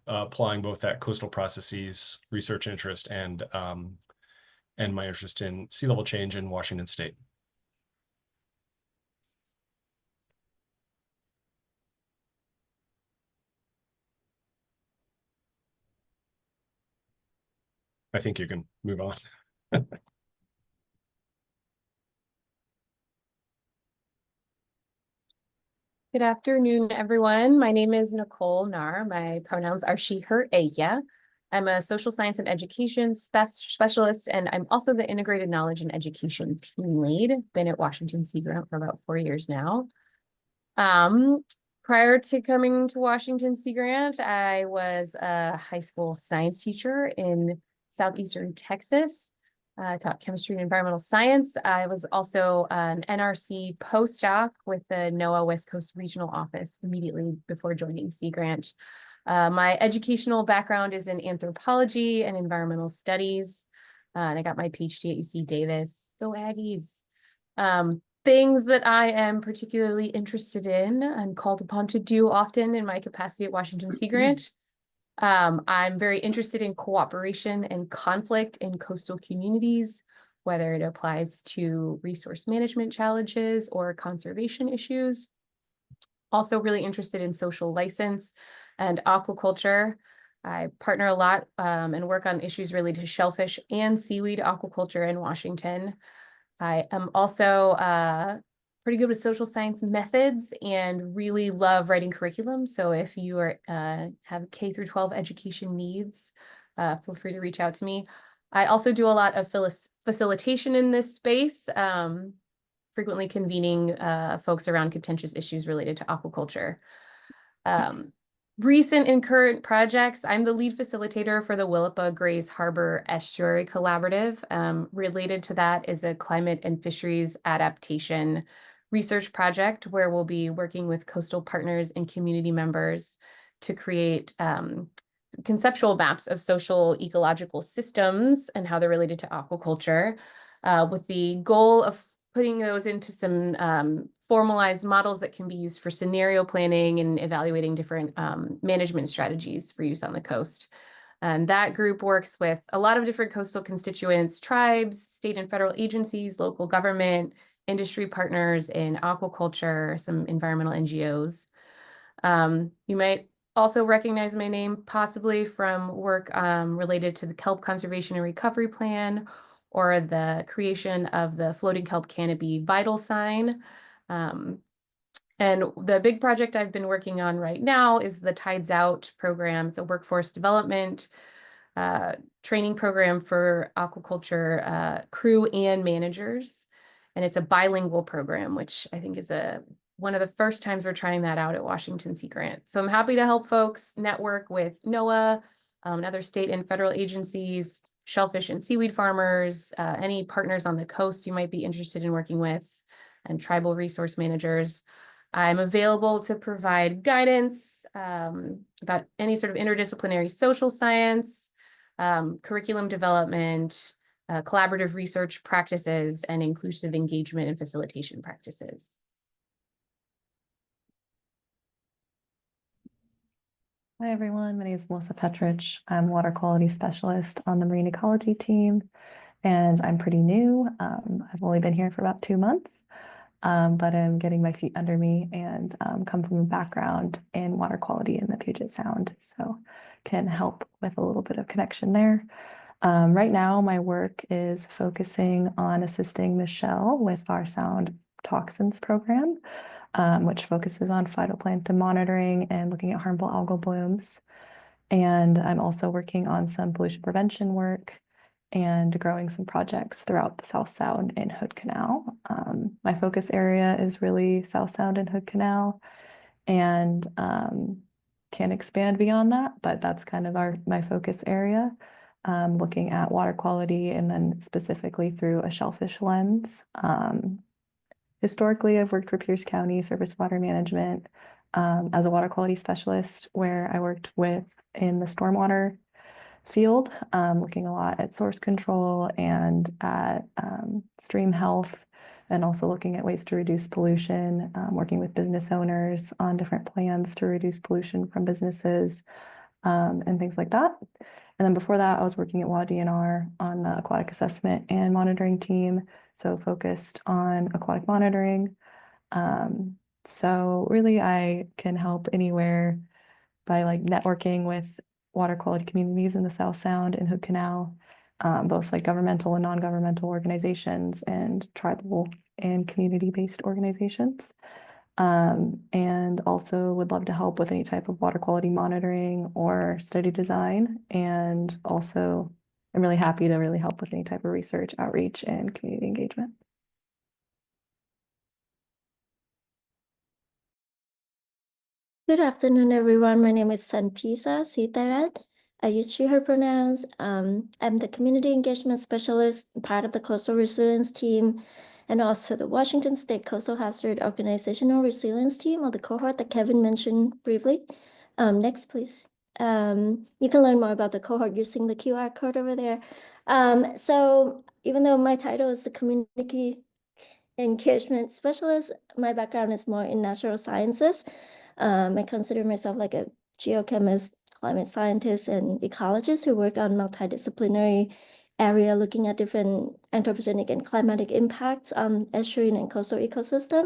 applying both that coastal processes research interest and my interest in sea level change in Washington State. I think you can move on. Good afternoon, everyone. My name is Nicole Nar. My pronouns are she, her, ella. I'm a social science and education specialist, and I'm also the integrated knowledge and education team lead. Been at Washington Sea Grant for about 4 years now. Prior to coming to Washington Sea Grant, I was a high school science teacher in southeastern Texas. I taught chemistry and environmental science. I was also an NRC postdoc with the NOAA West Coast Regional Office immediately before joining Sea Grant. My educational background is in anthropology and environmental studies, and I got my PhD at UC Davis. Go Aggies! Things that I am particularly interested in and called upon to do often in my capacity at Washington Sea Grant. I'm very interested in cooperation and conflict in coastal communities, whether it applies to resource management challenges or conservation issues. Also really interested in social license and aquaculture. I partner a lot and work on issues related to shellfish and seaweed aquaculture in Washington. I am also pretty good with social science methods and really love writing curriculum. So if you are have K through 12 education needs, feel free to reach out to me. I also do a lot of facilitation in this space, frequently convening folks around contentious issues related to aquaculture. Recent and current projects, I'm the lead facilitator for the Willapa Grays Harbor Estuary Collaborative. Related to that is a climate and fisheries adaptation research project where we'll be working with coastal partners and community members to create conceptual maps of social ecological systems and how they're related to aquaculture, with the goal of putting those into some formalized models that can be used for scenario planning and evaluating different management strategies for use on the coast. And that group works with a lot of different coastal constituents, tribes, state and federal agencies, local government, industry partners in aquaculture, some environmental NGOs. You might also recognize my name possibly from work related to the Kelp Conservation and Recovery Plan, or the creation of the floating kelp canopy vital sign. And the big project I've been working on right now is the Tides Out program. It's a workforce development training program for aquaculture crew and managers. And it's a bilingual program, which I think is one of the first times we're trying that out at Washington Sea Grant. So I'm happy to help folks network with NOAA, and other state and federal agencies, shellfish and seaweed farmers, any partners on the coast you might be interested in working with, and tribal resource managers. I'm available to provide guidance about any sort of interdisciplinary social science, curriculum development, collaborative research practices, and inclusive engagement and facilitation practices. Hi everyone, my name is Melissa Petrich. I'm water quality specialist on the marine ecology team, and I'm pretty new. I've only been here for about 2 months. But I'm getting my feet under me and come from a background in water quality in the Puget Sound, so can help with a little bit of connection there. Right now, my work is focusing on assisting Michelle with our sound toxins program, which focuses on phytoplankton monitoring and looking at harmful algal blooms. And I'm also working on some pollution prevention work and growing some projects throughout the South Sound and Hood Canal. My focus area is really South Sound and Hood Canal, and can expand beyond that, but that's kind of my focus area, looking at water quality and then specifically through a shellfish lens. Historically, I've worked for Pierce County Surface Water Management as a water quality specialist, where I worked in the stormwater field, looking a lot at source control and at stream health, and also looking at ways to reduce pollution, working with business owners on different plans to reduce pollution from businesses, and things like that. And then before that, I was working at WADNR on the aquatic assessment and monitoring team, so focused on aquatic monitoring. So really, I can help anywhere by networking with water quality communities in the South Sound and Hood Canal, both governmental and non-governmental organizations and tribal and community-based organizations. And also would love to help with any type of water quality monitoring or study design. And also I'm really happy to really help with any type of research, outreach, and community engagement. Good afternoon, everyone. My name is Sanpisa Sitarat. I use she, her pronouns. I'm the community engagement specialist, part of the Coastal Resilience team, and also the Washington State Coastal Hazard Organizational Resilience team, or the cohort that Kevin mentioned briefly. Next, please. You can learn more about the cohort using the QR code over there. So even though my title is the community engagement specialist, my background is more in natural sciences. I consider myself like a geochemist, climate scientist, and ecologist who work on multidisciplinary area looking at different anthropogenic and climatic impacts on estuarine and coastal ecosystem.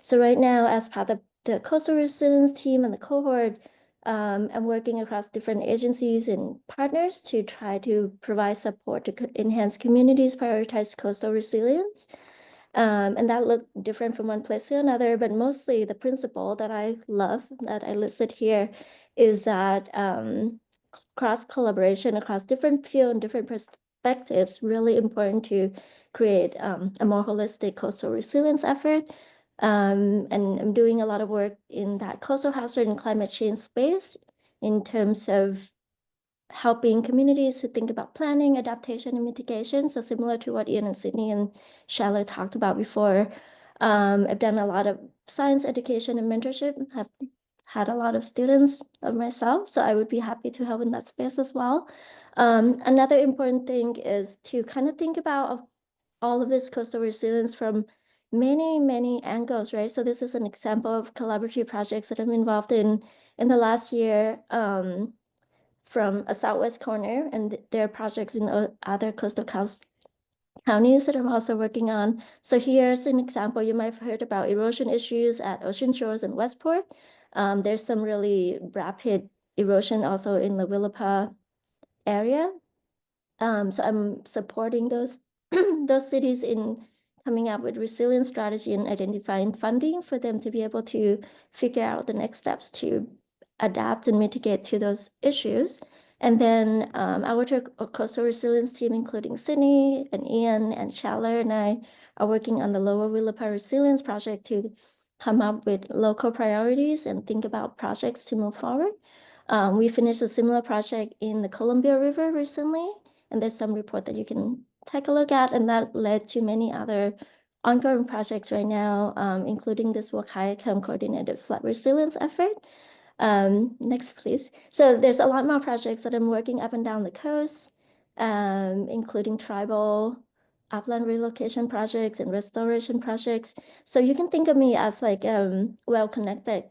So right now, as part of the coastal resilience team and the cohort, I'm working across different agencies and partners to try to provide support to enhance communities, prioritize coastal resilience. And that looked different from one place to another, but mostly the principle that I love that I listed here is that cross collaboration across different fields and different perspectives really important to create a more holistic coastal resilience effort. And I'm doing a lot of work in that coastal hazard and climate change space in terms of helping communities to think about planning, adaptation, and mitigation. So similar to what Ian and Sydney and Shella talked about before, I've done a lot of science education and mentorship. I've had a lot of students of myself, so I would be happy to help in that space as well. Another important thing is to kind of think about all of this coastal resilience from many angles, right? So this is an example of collaborative projects that I'm involved in the last year. From a southwest corner, and there are projects in other coastal counties that I'm also working on. So here's an example. You might have heard about erosion issues at Ocean Shores and Westport. There's some really rapid erosion also in the Willapa area. So I'm supporting those those cities in coming up with resilience strategy and identifying funding for them to be able to figure out the next steps to adapt and mitigate to those issues. And then our coastal resilience team, including Sydney and Ian and Chandler and I, are working on the Lower Willapa Resilience Project to come up with local priorities and think about projects to move forward. We finished a similar project in the Columbia River recently, and there's some report that you can take a look at, and that led to many other ongoing projects right now, including this Wakayakam coordinated flood resilience effort. Next, please. So there's a lot more projects that I'm working up and down the coast, including tribal upland relocation projects and restoration projects. So you can think of me as like well-connected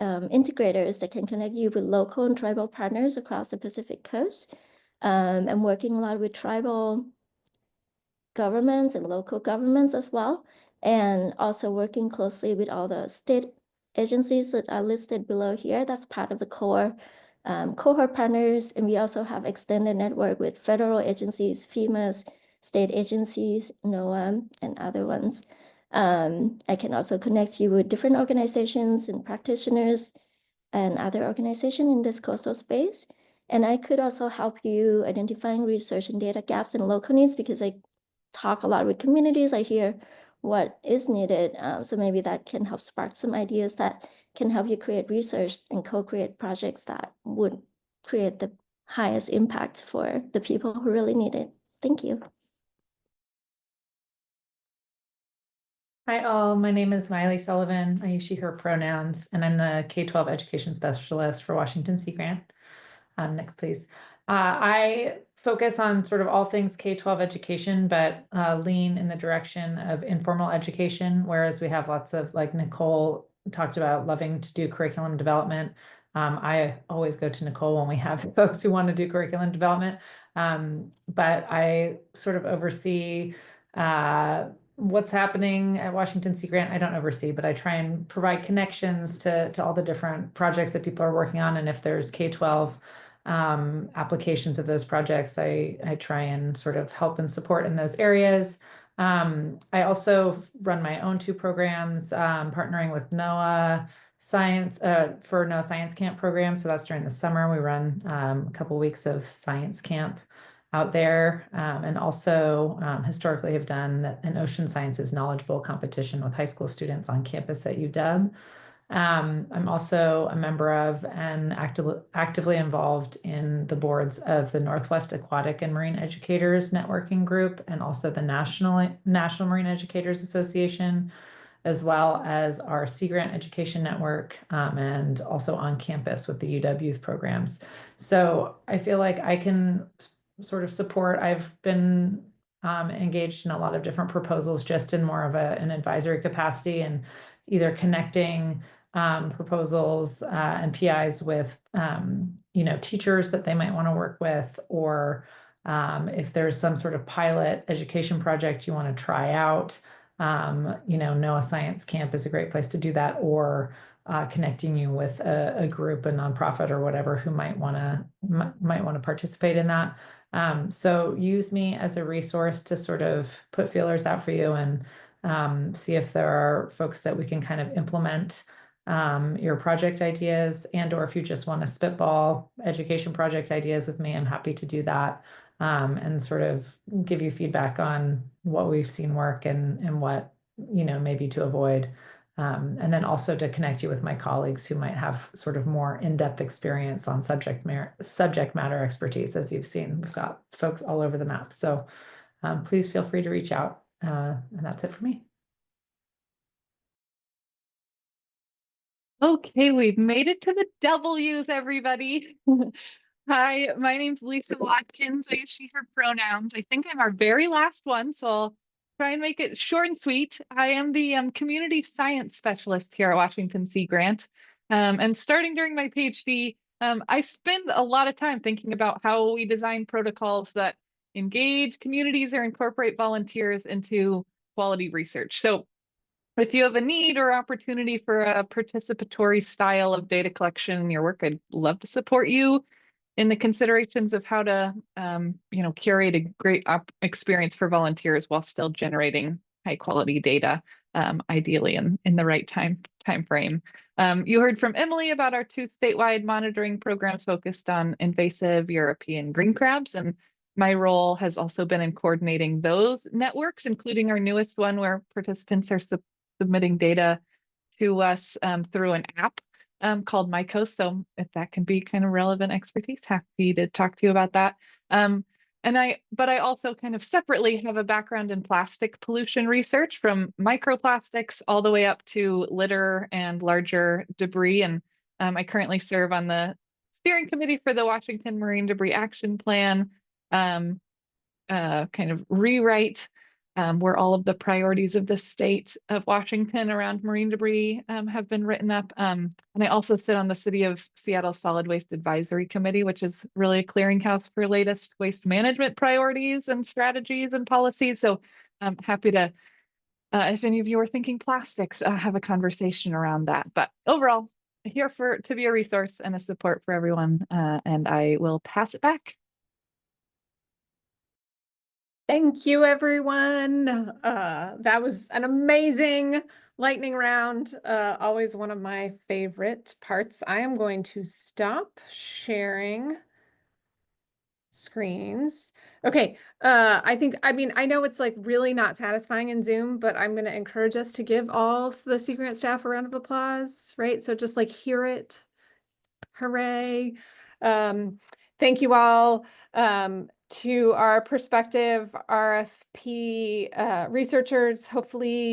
integrators that can connect you with local and tribal partners across the Pacific coast. I'm working a lot with tribal governments and local governments as well, and also working closely with all the state agencies that are listed below here. That's part of the core cohort partners. And we also have extended network with federal agencies, FEMA's, state agencies, NOAA, and other ones. I can also connect you with different organizations and practitioners and other organizations in this coastal space. And I could also help you identifying research and data gaps and local needs, because I talk a lot with communities. I hear what is needed. So maybe that can help spark some ideas that can help you create research and co-create projects that would create the highest impact for the people who really need it. Thank you. Hi all, my name is Miley Sullivan. I use she, her pronouns, and I'm the K-12 education specialist for Washington Sea Grant. Next, please. I focus on sort of all things K-12 education, but lean in the direction of informal education, whereas we have lots of, like Nicole talked about, loving to do curriculum development. I always go to Nicole when we have folks who want to do curriculum development, but I sort of oversee what's happening at Washington Sea Grant. I don't oversee, but I try and provide connections to all the different projects that people are working on. And if there's K-12 applications of those projects, I try and sort of help and support in those areas. I also run my own 2 programs, partnering with NOAA Science for NOAA Science Camp program. So that's during the summer. We run a couple weeks of science camp out there, and also historically have done an ocean sciences knowledgeable competition with high school students on campus at UW. I'm also a member of and actively involved in the boards of the Northwest Aquatic and Marine Educators Networking Group, and also the National Marine Educators Association, as well as our Sea Grant Education Network, and also on campus with the UW Youth programs. So I feel like I can sort of support. I've been engaged in a lot of different proposals, just in more of an advisory capacity, and either connecting proposals and PIs with teachers that they might want to work with, or if there's some sort of pilot education project you want to try out, NOAA Science Camp is a great place to do that, or connecting you with a group, a nonprofit or whatever, who might want to participate in that. So use me as a resource to sort of put feelers out for you, and see if there are folks that we can kind of implement your project ideas, and or if you just want to spitball education project ideas with me, I'm happy to do that, and sort of give you feedback on what we've seen work and what maybe to avoid. And then also to connect you with my colleagues who might have sort of more in-depth experience on subject matter expertise. As you've seen, we've got folks all over the map. So please feel free to reach out. And that's it for me. Okay, we've made it to the W's, everybody. Hi, my name's Lisa Watkins. I use she, her pronouns. I think I'm our very last one, so I'll try and make it short and sweet. I am the community science specialist here at Washington Sea Grant. And starting during my PhD, I spend a lot of time thinking about how we design protocols that engage communities or incorporate volunteers into quality research. So if you have a need or opportunity for a participatory style of data collection in your work, I'd love to support you. in the considerations of how to, curate a great experience for volunteers while still generating high quality data, ideally in the right time frame. You heard from Emily about our 2 statewide monitoring programs focused on invasive European green crabs, and my role has also been in coordinating those networks, including our newest one where participants are submitting data to us through an app called MyCoast. So if that can be kind of relevant expertise, happy to talk to you about that. But I also kind of separately have a background in plastic pollution research, from microplastics all the way up to litter and larger debris. And I currently serve on the steering committee for the Washington Marine Debris Action Plan, kind of rewrite where all of the priorities of the state of Washington around marine debris have been written up. And I also sit on the City of Seattle Solid Waste Advisory Committee, which is really a clearinghouse for latest waste management priorities and strategies and policies. So I'm happy to, if any of you are thinking plastics, have a conversation around that. But overall, here to be a resource and a support for everyone. And I will pass it back. Thank you, everyone. That was an amazing lightning round. Always one of my favorite parts. I am going to stop sharing screens. Okay. I know it's like really not satisfying in Zoom, but I'm going to encourage us to give all the Sea Grant staff a round of applause, right? So just like hear it. Hooray. Thank you all. To our prospective RFP researchers, hopefully